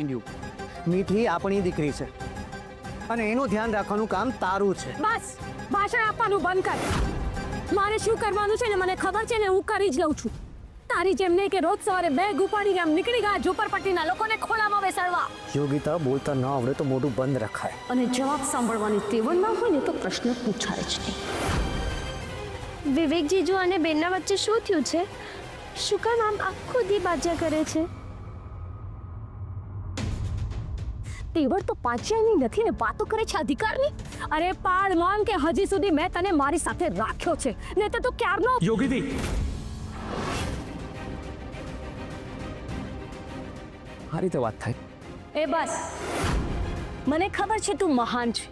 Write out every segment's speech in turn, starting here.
Mind you, મીઠી આપણી દીકરી છે અને એનું ધ્યાન રાખવાનું કામ તારું છે. બસ ભાષણ આપવાનું બંધ કર. મારે શું કરવાનું છે ને મને ખબર છે ને, હું કરી જ લઉં છું. તારી જેમ નહીં કે રોજ સવારે બેગ ઉપાડીને આમ નીકળી ગયા ઝુંપડપટ્ટીના લોકોને ખોળામાં બેસાડવા. યોગિતા, બોલતા ન આવડે તો મોઢું બંધ રખાય. અને જવાબ સાંભળવાની ટેવ ના હોય ને તો પ્રશ્ન પૂછાય જ નહીં. વિવેક જીજુ અને બેનના વચ્ચે શું થયું છે? શું કામ આમ આખો દી બાજા કરે છે? તેવડ તો પાછળની નથી ને વાતો કરે છે અધિકારની. અરે પાડ માન કે હજી સુધી મેં તને મારી સાથે રાખ્યો છે, ને તો તું ક્યારનો. યોગીદી, આ રીતે વાત થાય? એ બસ, મને ખબર છે તું મહાન છે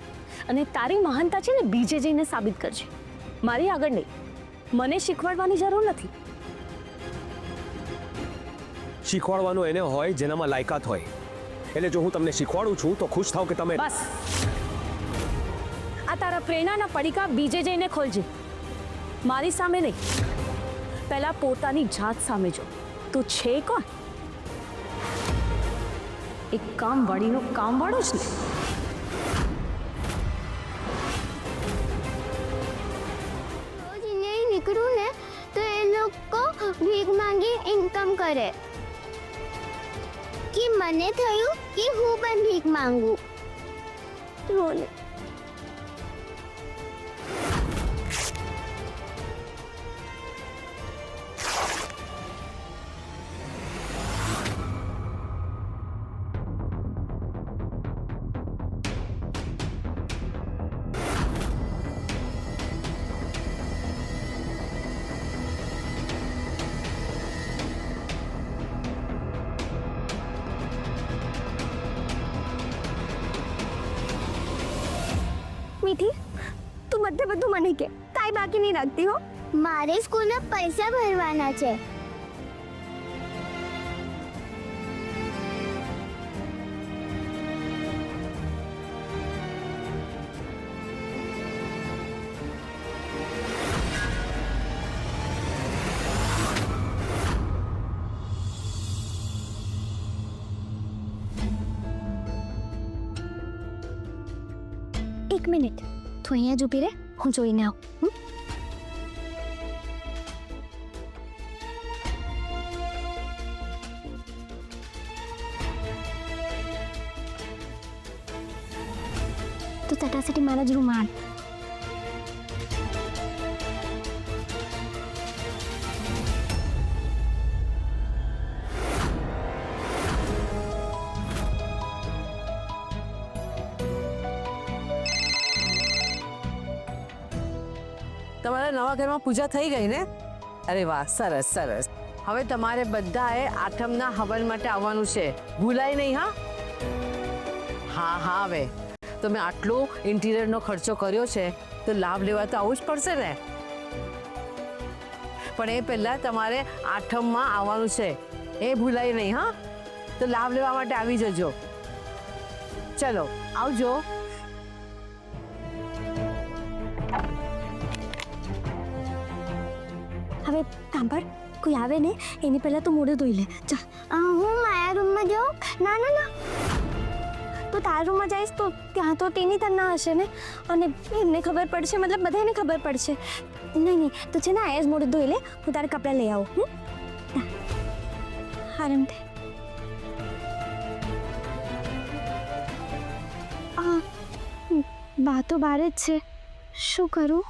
અને તારી મહાનતા છે ને બીજે જઈને સાબિત કરજે, મારી આગળ નહીં. મને શીખવાડવાની જરૂર નથી. શીખવાડવાનું એને હોય જેનામાં લાયકાત હોય. એટલે જો હું તમને શીખવાડું છું તો ખુશ થાવ કે તમે. બસ, આ તારા પ્રેરણાના પડીકા બીજે જઈને ખોલજે, મારી સામે નહીં. પહેલા પોતાની જાત સામે જો, તું છે કોણ? એક કામ વાળીનો કામ વાળો જ ને. રોજ નહીં નીકળું ને તો એ લોકો ભીખ માંગી ઇન્કમ કરે કે મને થયું કે હું પણ ભીખ માંગુ. રોને મીઠી, તું બધું મને કે કાંઈ બાકી નહીં રાખતી હો. મારે સ્કૂલના પૈસા ભરવાના છે. એક મિનિટ, તું અહીંયા જ ઊભી રહે, હું જોઈને આવું. તો ચટાસટી મારા જ રૂમમાં આવ. તમારા નવા ઘરમાં પૂજા થઈ ગઈ ને? અરે વાહ, સરસ સરસ. હવે તમારે બધાએ આઠમના હવન માટે આવવાનું છે, ભૂલાય નહીં. હા, હવે તમે આટલો ઇન્ટિરિયરનો ખર્ચો કર્યો છે તો લાભ લેવા તો આવું જ પડશે ને. પણ એ પહેલા તમારે આઠમમાં આવવાનું છે, એ ભૂલાય નહીં. તો લાભ લેવા માટે આવી જજો. ચલો આવજો. હવે સાંભળ, કોઈ આવે ને એની પહેલા તું મોઢું ધોઈ લે. જા. હું મારા રૂમમાં જાઉં? ના ના ના, તું તારા રૂમમાં જઈશ તો ત્યાં તો તેની તરના હશે ને, અને એમને ખબર પડશે, મતલબ બધાને ખબર પડશે. નહીં નહીં, તું છે ને આયા જ મોઢું ધોઈ લે, હું તારા કપડાં લઈ આવું. આરામથી. બા તો બહાર જ છે, શું કરું?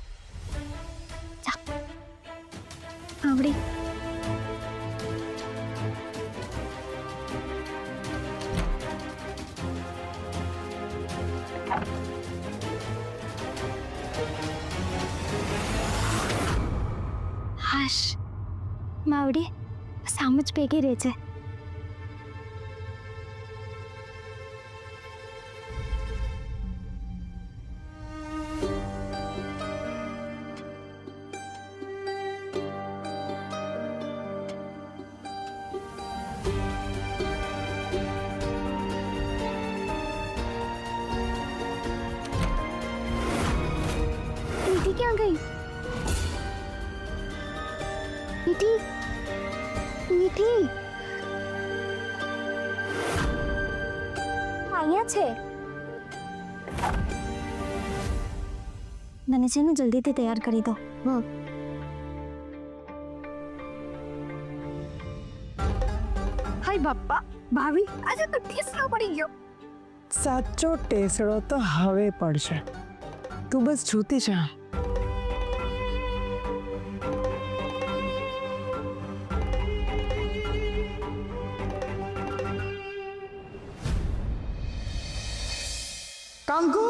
આવડી. હાશ, માવડી સામ જ ભેગી રહે છે. ક્યાં ગઈ? મીઠી, મીઠી. અહીંયા છે. મને છે ને જલ્દીથી તૈયાર કરી દો. હાય બાપા ભાભી આજે તો ટેસ્ટો પડી ગયો. સાચો ટેસડો તો હવે પડશે. તું બસ જોતી જા. કંકુ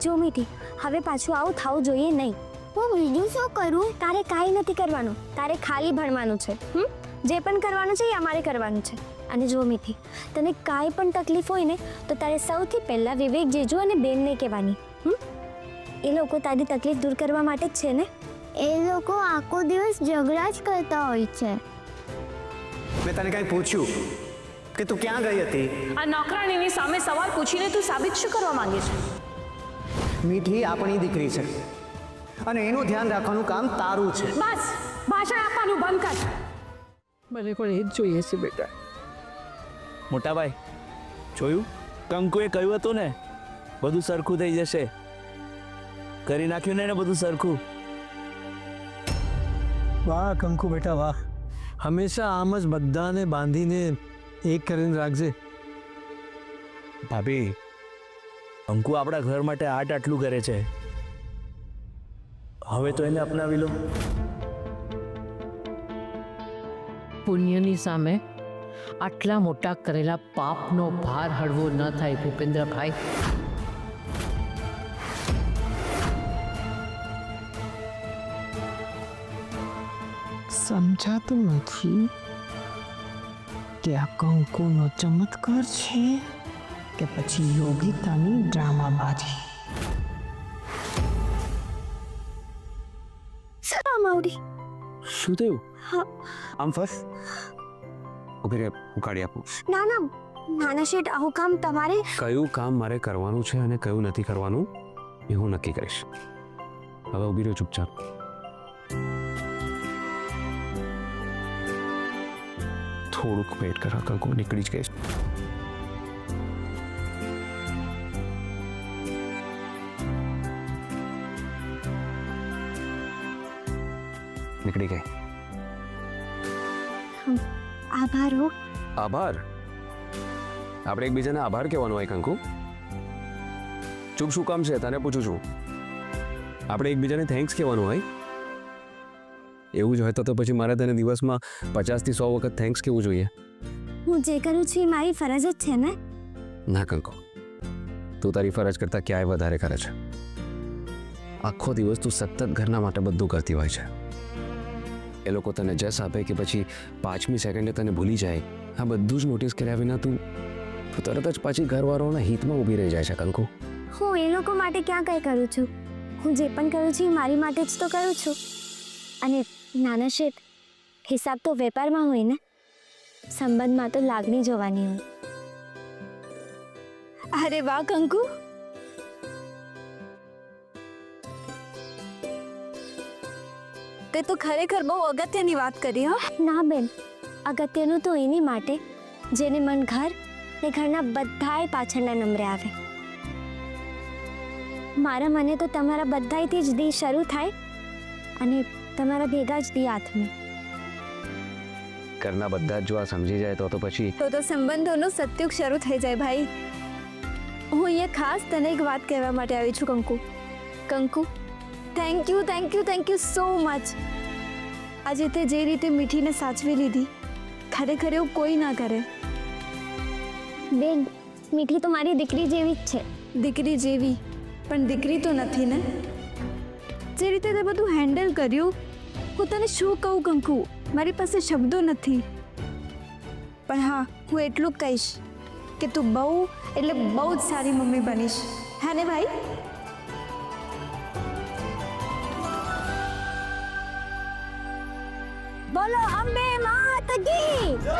જો મીઠી, હવે પાછું આવું થવું જોઈએ નહીં. હું બીજું શું કરું? તારે કાંઈ નથી કરવાનું. તારે ખાલી ભણવાનું છે. જે પણ કરવાનું છે એ અમારે કરવાનું છે. અને જો મીઠી, તને કાંઈ પણ તકલીફ હોય ને તો તારે સૌથી પહેલાં વિવેક જીજુ અને બેનને કહેવાની. એ લોકો તારી તકલીફ દૂર કરવા માટે જ છે ને. એ લોકો આખો દિવસ ઝઘડા જ કરતા હોય છે. મેં તને કાંઈ પૂછ્યું કે તું ક્યાં ગઈ હતી? આ નોકરાણીની સામે સવાલ પૂછીને તું સાબિત શું કરવા માંગે છે? મીઠી આપણી દીકરી છે અને એનું ધ્યાન રાખવાનું કામ તારું છે. બસ ભાષણ આપવાનું બંધ કર. મને પણ એ જ જોઈએ છે બેટા. મોટા ભાઈ જોયું, કંકુએ કહ્યું હતું ને બધું સરખું થઈ જશે. કરી નાખ્યું ને એને બધું સરખું. વાહ કંકુ બેટા વાહ, હંમેશા આમ જ બધાને બાંધીને એક કરીને રાખજે. ભાભી, કંકુ આપણા ઘર માટે આટલું કરે છે, હવે તો એને અપનાવી લો. પુણ્યની સામે આટલા મોટા કરેલા પાપનો ભાર હળવો ન થાય ભૂપેન્દ્રભાઈ. સમજાતું નથી કે આ કંકુનો ચમત્કાર છે કે પછી યોગિતાની ડ્રામાબાજી. સલામ આવડી. શું થયું? હા. આમ ફસ ઉભી રે, ઉકાળી આપું. ના ના નાના શેઠ, આવું કામ તમારે. કયું કામ મારે કરવાનું છે અને કયું નથી કરવાનું એ હું નક્કી કરીશ. હવે ઉભી રહ્યો ચૂપચાપ. થોડુંક વેઇટ કર, કંકુ નીકળી જ ગઈશ. નીકળી ગઈ. આભાર હો. આભાર? આપણે એકબીજાને આભાર કહેવાનો હોય કંકુ? ચૂપ શું કામ છે તને પૂછું છું. આપણે એકબીજાને થેન્ક્સ કહેવાનું હોય. એવું જ હોય તો પછી મારે તને દિવસમાં 50 થી 100 વખત થેન્ક્સ કહેવું જોઈએ. હું જે કરું છું એ મારી ફરજ જ છે ને. ના કંકુ, તું તારી ફરજ કરતાં ક્યાંય વધારે કરે છે. આખો દિવસ તું સતત ઘરના માટે બધું કરતી હોય છે. એ લોકો તને જસ આપે કે પછી 5મી સેકન્ડે તને ભૂલી જાય, આ બધું જ નોટિસ કર્યા વિના તું તરત જ પાછી ઘરવાળાઓના હિતમાં ઊભી રહી જાય છે કંકુ. હું એ લોકો માટે ક્યાં કંઈ કરું છું? હું જે પણ કરું છું એ મારી માટે જ તો કરું છું. અને નાના શેઠ, હિસાબ તો વેપારમાં હોય ને, સંબંધમાં તો લાગણી જોવાની હોય. અરે વાહ કંકુ, તે તો ખરેખર બહુ અગત્યની વાત કરી. હો ના બેન, અગત્યનું તો એની માટે જેને મન ઘર ને ઘરના બધાય પાછળના નંબરે આવે. મારા મને તો તમારા બધાયથી જ દી શરૂ થાય અને તમારા ભેગા જ દી આથમે. ઘરના બધા જ જો આ સમજી જાય તો પછી તો સંબંધોનું સત્યુગ શરૂ થઈ જાય ભાઈ. હું અહીંયા ખાસ તને એક વાત કહેવા માટે આવી છું કંકુ. કંકુ, થેન્ક યુ સો મચ. આજે તે જે રીતે મીઠીને સાચવી લીધી, ખરેખર એવું કોઈ ના કરે. બેન, મીઠી તો મારી દીકરી જેવી જ છે. દીકરી જેવી પણ દીકરી તો નથી ને. જે રીતે તે બધું હેન્ડલ કર્યું, હું તને શું કહું કંકુ, મારી પાસે શબ્દો નથી. પણ હા, હું એટલું કહીશ કે તું બહુ એટલે બહુ જ સારી મમ્મી બનીશ. હા ને ભાઈ? બોલો અંબે માત કી જય.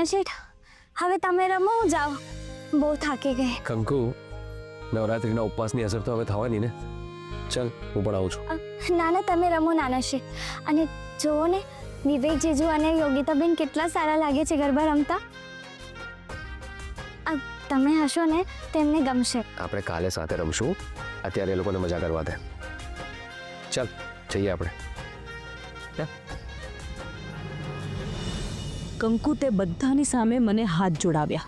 નાના શેઠ હવે તમે રમો હું જાઓ બહુ થાકી ગઈ કંકુ નવરાત્રિના ઉપવાસની અસર તો હવે થવાની ને. ચાલ હું પણ આવું છું. નાના તમે રમો નાના શેઠ. અને જુઓ ને વિવેક જીજુ અને યોગિતાબેન કેટલા સારા લાગે છે ગરબા રમતા. તમે હશો ને તેમને ગમશે. આપણે કાલે સાથે રમશું. અત્યારે એ લોકોને મજા કરવા દે. ચાલ જઈએ આપણે. કંકુ તે બધાની સામે મને હાથ જોડાવ્યા.